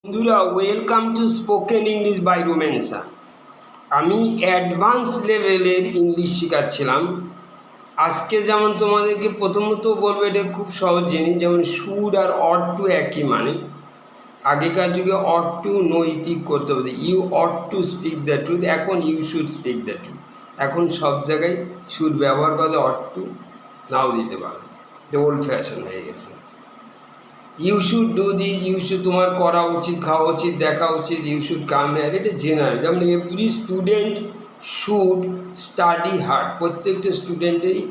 বন্ধুরা, welcome to spoken English by রোমেন্সা। আমি অ্যাডভান্স লেভেলের ইংলিশ শেখাচ্ছিলাম। আজকে যেমন তোমাদেরকে প্রথমত বলবো, এটা খুব সহজ জিনিস, যেমন শুড আর অট টু একই মানে। আগেকার যুগে অট টু নৈতিক করতে হবে, you ought to speak the truth, এখন you should speak the truth. এখন সব জায়গায় শুড ব্যবহার করতে অট টু নাও দিতে পারো, এটা ওল্ড ফ্যাশন হয়ে গেছে। You should do this, you should তোমার করা উচিত, খাওয়া উচিত, দেখা উচিত, ইউ শুড কাম হেয়ার, এটা জেনারেল। যেমন every student should study hard, প্রত্যেকটা স্টুডেন্টেরই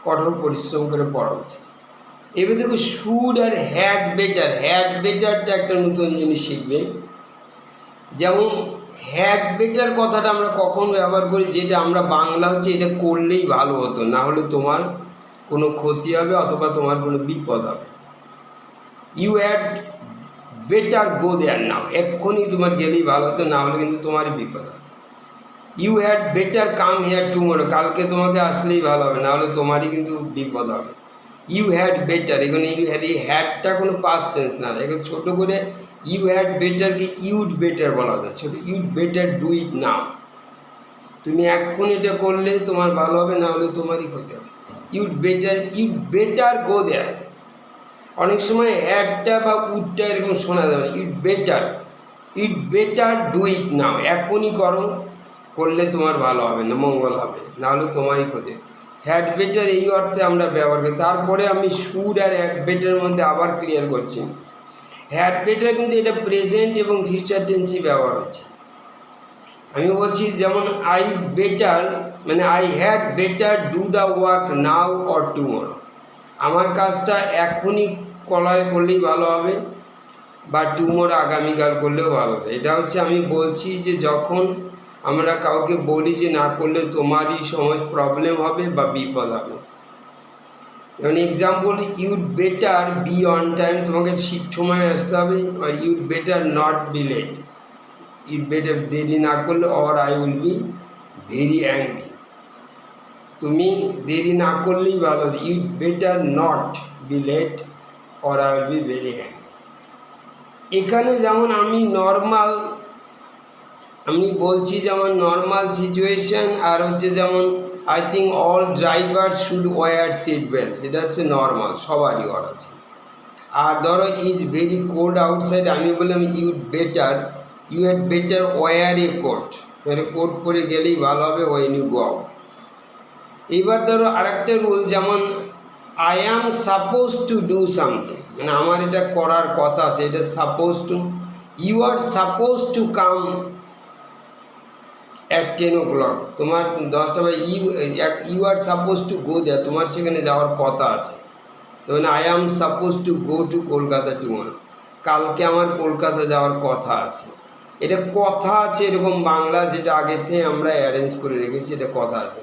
কঠোর পরিশ্রম করে পড়া উচিত। এবার দেখো শুড আর হ্যাড বেটার, হ্যাড বেটারটা একটা নতুন জিনিস শিখবে। যেমন হ্যাড বেটার কথাটা আমরা কখন ব্যবহার করি, যেটা আমরা বাংলা হচ্ছে এটা করলেই ভালো হতো, না হলে তোমার কোনো ক্ষতি হবে অথবা তোমার কোনো বিপদ হবে। ইউ হ্যাড বেটার গো দেয়ার নাও, এক্ষুনি তোমার গেলেই ভালো হতো, না হলে কিন্তু তোমারই বিপদ হবে। You had better come here tomorrow, কালকে তোমাকে আসলেই ভালো হবে, না হলে তোমারই কিন্তু বিপদ হবে। ইউ হ্যাড বেটার, এখানে ইউ হ্যাড, এই হ্যাডটা কোনো পাস্ট টেন্স না, এখন ছোটো করে ইউ হ্যাড বেটারকে ইউড বেটার বলা যায়, ছোটো ইউড বেটার ডু ইট নাও, তুমি এক্ষুনি এটা করলে তোমার ভালো হবে, না হলে তোমারই ক্ষতি হবে। ইউড বেটার গো দেয়ার, অনেক সময় হ্যাডটা বা উডটা এরকম শোনা যাবে, ইট বেটার ডু ইট নাও, এখনই করো, করলে তোমার ভালো হবে না, মঙ্গল হবে, নাহলে তোমারই ক্ষতি। হ্যাড বেটার এই অর্থে আমরা ব্যবহার করি। তারপরে আমি শুড আর হ্যাড বেটারের মধ্যে আবার ক্লিয়ার করছি। হ্যাড বেটার কিন্তু এটা প্রেজেন্ট এবং ফিউচার টেন্সই ব্যবহার হচ্ছে। আমি বলছি যেমন আই বেটার, মানে I had better do the work now or tomorrow, আমার কাজটা এখনই করলেই ভালো হবে, বা টুমরো আগামীকাল করলেও ভালো হবে। এটা হচ্ছে আমি বলছি যে যখন আমরা কাউকে বলি যে না করলে তোমারই সময় প্রবলেম হবে বা বিপদ হবে। যেমন example, you'd better be on time, তোমাকে ঠিক সময় আসতে হবে, আর you'd better not be late, you'd better দেরি না করলে, or I will be very angry, তুমি দেরি না করলেই ভালো, you'd better not be late or I will be very angry. এখানে যেমন আমি বলছি যেমন নর্মাল সিচুয়েশান, আর হচ্ছে যেমন I think all driver should wear seat belt, সেটা হচ্ছে নর্মাল, সবারই করা আছে। আর ধরো ইজ ভেরি কোল্ড আউটসাইড, আমি বললাম you had better wear a coat, মানে কোট পরে গেলেই ভালো হবে, ওয়েন ইউ গো আউট। এইবার ধরো আরেকটা রুল, যেমন I am suppose to do something, মানে আমার এটা করার কথা আছে, এটা suppose to. You are suppose to come at 10 o'clock, তোমার 10টা, বা you are suppose to go there, তোমার সেখানে যাওয়ার কথা আছে। যেমন I am suppose to go to Kolkata tomorrow, কালকে আমার কলকাতা যাওয়ার কথা আছে। এটা কথা আছে এরকম বাংলা, যেটা আগের থেকে আমরা অ্যারেঞ্জ করে রেখেছি, এটা কথা আছে।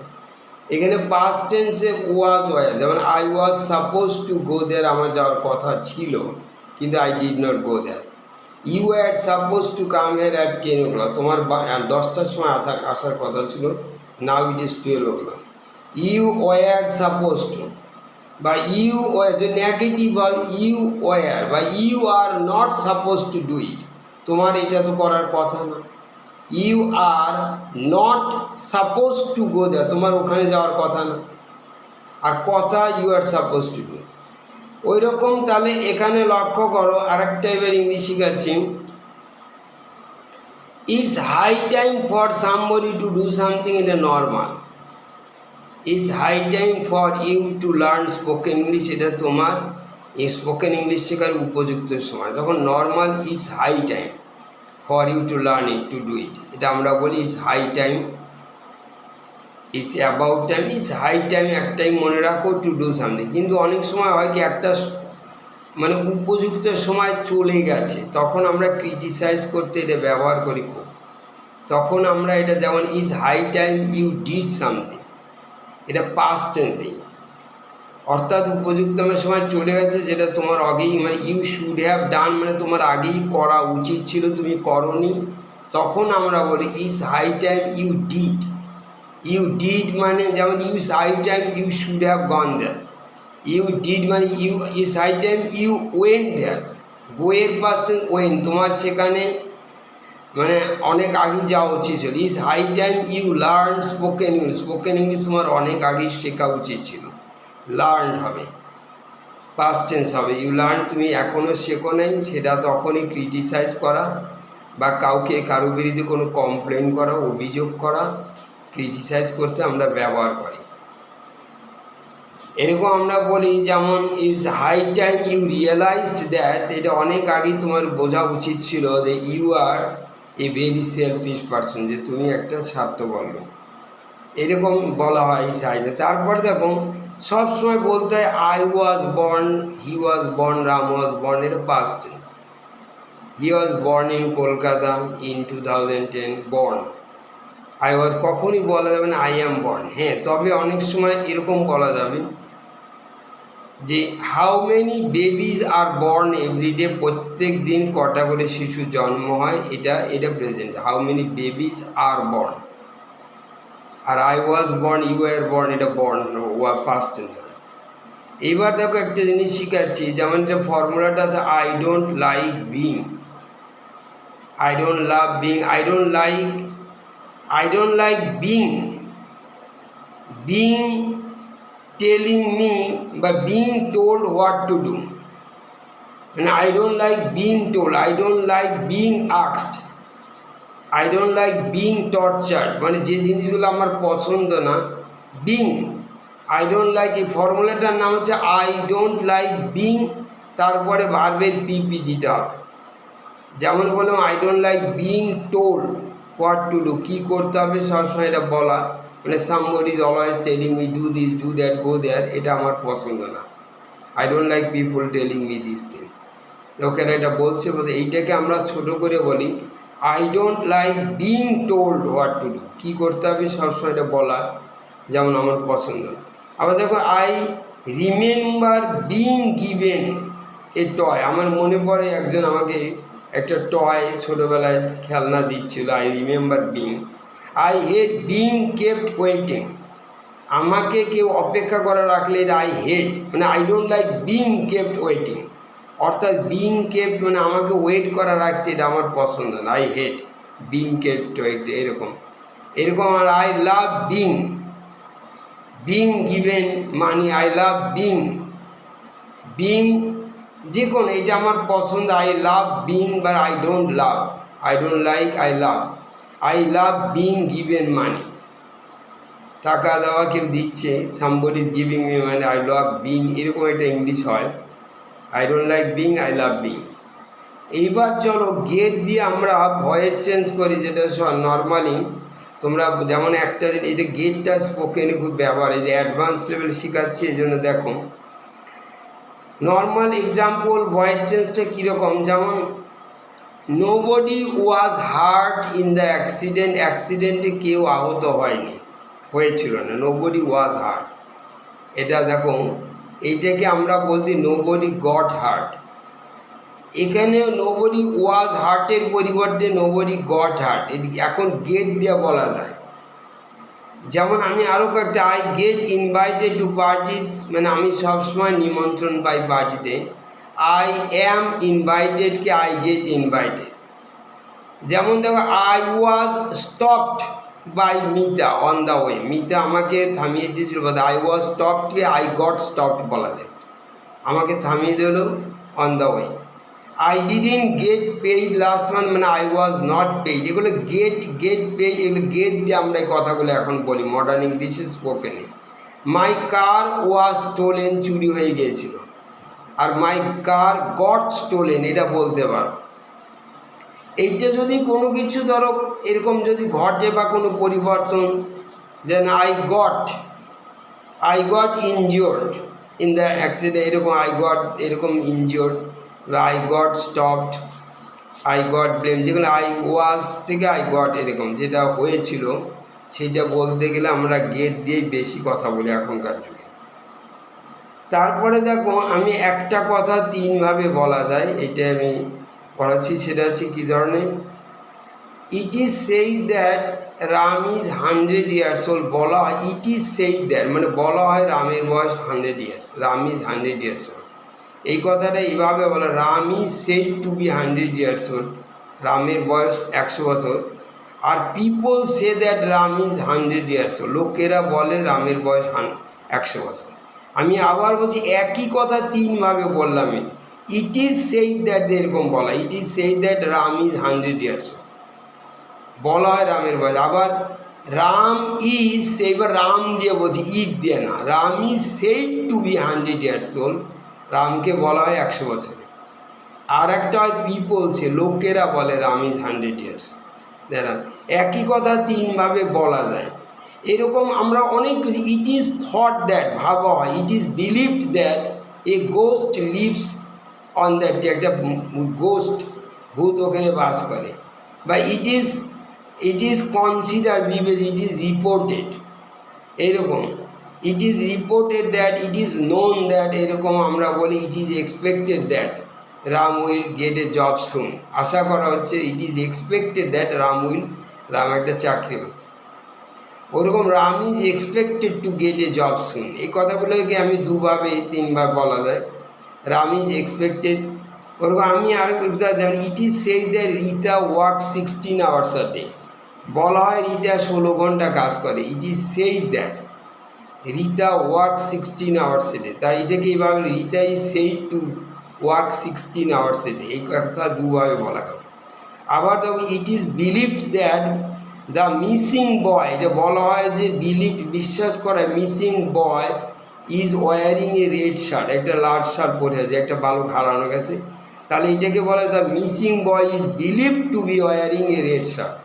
এখানে পাস্ট টেন্সে ওয়াজ ওয়্যার, যেমন I was suppose to go there, আমার যাওয়ার কথা ছিল কিন্তু I did not go there. You had suppose to come here at 10 o'clock, তোমার 10টার সময় আসার কথা ছিল, now it is 12 o'clock। You were suppose to, বা ইউ ওয়্যার, যে নেগেটিভ হয়, ইউ ওয়্যার বা you are not suppose to do it, তোমার এটা তো করার কথা না। You are not suppose to go there, তোমার ওখানে যাওয়ার কথা না, আর কথা you are suppose to do. ওই রকম তাহলে এখানে লক্ষ্য করো, আরেকটা এবার ইংলিশ শিখাচ্ছি। It's high time for somebody to do something, এটা normal. It's high time for you to learn spoken English, এটা তোমার এই স্পোকেন ইংলিশ শেখার উপযুক্ত সময়। তখন normal, it's high time for you to learn it, to do it, এটা আমরা বলি it's high time, it's about time, it's high time, একটাই মনে রাখো, টু ডু সামথিং। কিন্তু অনেক সময় হয় কি, একটা মানে উপযুক্ত সময় চলে গেছে, তখন আমরা ক্রিটিসাইজ করতে এটা ব্যবহার করি খুব, তখন আমরা এটা, যেমন is high time you did something, এটা পাস্ট টেন্স দিই, অর্থাৎ উপযুক্ত সময় চলে গেছে, যেটা তোমার আগেই, মানে ইউ শুড হ্যাভ ডান, মানে তোমার আগেই করা উচিত ছিল, তুমি করনি, তখন আমরা বলি is high time you did, মানে যেমন use high time you should have gone there, you did মানে you is high time you went there, গোয়ের পার্সেন্ট ওয়েন, তোমার সেখানে মানে অনেক আগে যাওয়া উচিত ছিল। Is high time you learn spoken English, spoken English তোমার অনেক আগে শেখা উচিত ছিল। লার্ন হবে, পাস্ট টেন্স হবে। ইউ লার্ন তুমি এখনও শেখো নাই, সেটা তখনই ক্রিটিসাইজ করা বা কারো বিরুদ্ধে কোনো কমপ্লেন করা, অভিযোগ করা, ক্রিটিসাইজ করতে আমরা ব্যবহার করি। এরকম আমরা বলি যেমন is high time you realised that, এটা অনেক আগেই তোমার বোঝা উচিত ছিল যে you are a very selfish person, যে তুমি একটা স্বার্থপর লোক, এরকম বলা হয় সাইডে। তারপর দেখো সবসময় বলতে হয় I was born, he was born, Ram was born, এটা past tense. He was born in Kolkata in 2010, born. I was কখনই বলা যাবে না আই অ্যাম বর্ন। হ্যাঁ, তবে অনেক সময় এরকম বলা যাবে যে how many babies are born everyday, প্রত্যেক দিন কটা করে শিশু জন্ম হয়, এটা present. How many babies are born. আর I was born, you are born, এটা বর্ন ফার্স্ট টেন্স। এইবার দেখো একটা জিনিস শিখাচ্ছি, যেমন এটা ফর্মুলাটা আছে I don't like being, I don't love being, I don't like being telling me বা being told what to do, মানে I don't like being told, I don't like being asked, I don't like being tortured, মানে যে জিনিসগুলো আমার পছন্দ না। Being, I don't like, এই ফর্মুলাটার নাম হচ্ছে আই ডোন্ট লাইক বিং, তারপরে ভার্বের পিপি দিতে হবে। যেমন বললাম I don't like being told what to do, কী করতে হবে সবসময় এটা বলা, মানে somebody is always telling me do this, do that, go there, এটা আমার পছন্দ না। I don't like people telling me this thing. ওখানে এটা বলছে, এইটাকে আমরা ছোট করে বলি I don't like being told what to do, কী করতে হবে সবসময় এটা বলা, যেমন আমার পছন্দ না। আবার দেখো I remember being given a toy, আমার মনে পড়ে একজন আমাকে একটা টয় ছোটোবেলায় খেলনা দিচ্ছিল, I remember being. I hate being kept waiting, আমাকে কেউ অপেক্ষা করা রাখলে এটা আই হেট, মানে I don't like being kept waiting, অর্থাৎ বিং কেপ্ট মানে আমাকে ওয়েট করা রাখছে, এটা আমার পছন্দ না, I hate being kept wait, এরকম। আর I love being given money, I love being যে কোনো, এটা আমার পছন্দ, আই লাভ বিং বা I don't like, I love being given মানি, টাকা দেওয়া কেউ দিচ্ছে, সামবডি ইজ গিভিং মি, মানে আই লাভ বিং, এরকম একটা ইংলিশ হয়। I don't like being, I love being. এইবার চলো গেট দিয়ে আমরা ভয়েস চেঞ্জ করি, যেটা নর্মালি তোমরা যেমন একটা এই যে গেটটা স্পোকেনে খুব ব্যবহার, এই যে অ্যাডভান্স লেভেল শেখাচ্ছি, এই জন্য দেখো নর্মাল এক্সাম্পল ভয়েস চেঞ্জটা কীরকম, যেমন nobody was heart in the accident, অ্যাক্সিডেন্টে কেউ আহত হয়েছিল না, নোবডি ওয়াজ হার্ট। এটা দেখো এইটাকে আমরা বলছি নোবডি গট হার্ট, এখানে নোবডি ওয়াজ হার্টের পরিবর্তে নোবডি গট হার্ট, এখন গেট দিয়ে বলা যায়। যেমন আমি আরও কয়েকটা I get invited to parties, মানে আমি সবসময় নিমন্ত্রণ পাই পার্টিতে। আই অ্যাম ইনভাইটেডকে আই গেট ইনভাইটেড। যেমন দেখো I was stopped by Mita on the way, Mita আমাকে থামিয়ে দিয়েছিল, আই ওয়াজ স্টপডকে আই গট স্টপড বলা যায়, আমাকে থামিয়ে দিল on the way. I didn't gate paid last month, মানে আই ওয়াজ নট পেইড, এগুলো গেট পেইড, এগুলো গেট দিয়ে আমরা এই কথাগুলো এখন বলি মডার্ন ইংলিশে স্পোকেনে। মাই কার ওয়াজ স্টোলেন, চুরি হয়ে গিয়েছিল, আর মাই কার গট স্টোলেন, এটা বলতে পারো। এইটা যদি কোনো কিছু ধরো এরকম যদি ঘটে বা কোনো পরিবর্তন, যেন I got injured in the accident, এরকম আই গট এরকম injured, I got stopped, I got blame, যেগুলো আই ওয়াজ থেকে আই গট, এরকম যেটা হয়েছিল সেইটা বলতে গেলে আমরা গেট দিয়েই বেশি কথা বলি এখনকার যুগে। তারপরে দেখো আমি একটা কথা তিনভাবে বলা যায়, এটা আমি পড়াচ্ছি, সেটা হচ্ছে কী ধরনের, it is said that Ram is 100 years old, বলা হয় ইট ইজ সেইড দ্যাট, মানে বলা হয় রামের বয়স 100 years, Ram is 100 years old। এই কথাটা এইভাবে বলে, Ram is said to be 100 years old, রামের বয়স 100 বছর। আর people say that Ram is 100 years old, লোকেরা বলে রামের বয়স 100 বছর। আমি আবার বলছি, একই কথা তিনভাবে বললাম। ইট ইজ সেইড দ্যাট, এরকম বলা, it is said that Ram is 100 years old, বলা হয় রামের বয়স। আবার রাম ইজ, এইবার রাম দিয়ে বলছি, ইট দিয়ে না, Ram is said to be 100 years old, রামকে বলা হয় 100 বছরে। আর একটা হয় পিপল সে, লোকেরা বলে রাম ইজ 100 years old। দেখেন, একই কথা তিনভাবে বলা যায়। এরকম আমরা অনেক কিছু, ইট ইজ থট দ্যাট, ভাবা হয়, it is believed that a ghost lives on that, একটা গোস্ট, ভূত ওখানে বাস করে। বা it is consider, it is reported, এরকম it is reported that, it is known that, এরকম আমরা বলি it is expected that Ram will get a job soon, আশা করা হচ্ছে, it is expected that Ram একটা চাকরি, ওরকম Ram is expected to get a job soon. এই কথাগুলোকে আমি দুভাবে তিনবার বলা যায়, রাম ইজ এক্সপেক্টেড। ওরকম আমি আরও জানি, it is said that Rita work 16 hours a day, বলা হয় রিতা 16 ঘন্টা কাজ করে, it is said that Rita work 16 hours a day, তাই এটাকে এইভাবে, Rita is said to work 16 hours a day, এই কথা দুভাবে বলা হয়। আবার দেখো, it is believed that the missing boy, এটা বলা হয় যে বিলিভ, বিশ্বাস করা, missing boy is wearing a red shirt, একটা লাল শার্ট পরে আছে, একটা বালক হারানো গেছে, তাহলে এটাকে বলা হয় the missing boy is believe to be wearing a red shirt.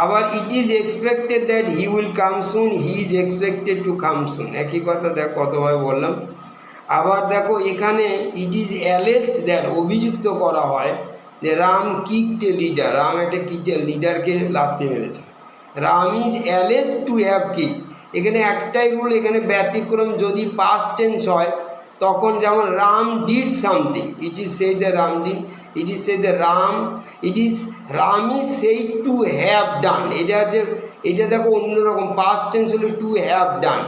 আবার it is expected that he will come soon, he is expected to come soon, একই কথা দেখ কতভাবে বললাম। আবার দেখো এখানে, ইট ইজ অ্যালেজড দ্যাট, অভিযুক্ত করা হয় যে Ram kicked a leader, Ram একটা লিডারকে লাথি মেরেছে, Ram is alleged to have kick. এখানে একটাই রুল, এখানে ব্যতিক্রম, যদি পাস্ট টেন্স হয় তখন, যেমন Ram did something, it is said the Ram did, it is said the Ram, Ram is said to have done, এটা দেখো অন্যরকম, পাস্ট টেন্স হলে to have done,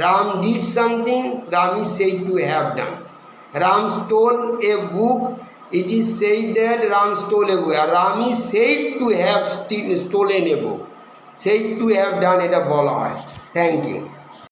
Ram did something, Ram is said to have done. Ram stole a book, it is said that Ram stole a book, আর Ram is said to have stolen a book, said to have done, এটা বলা হয়। Thank you.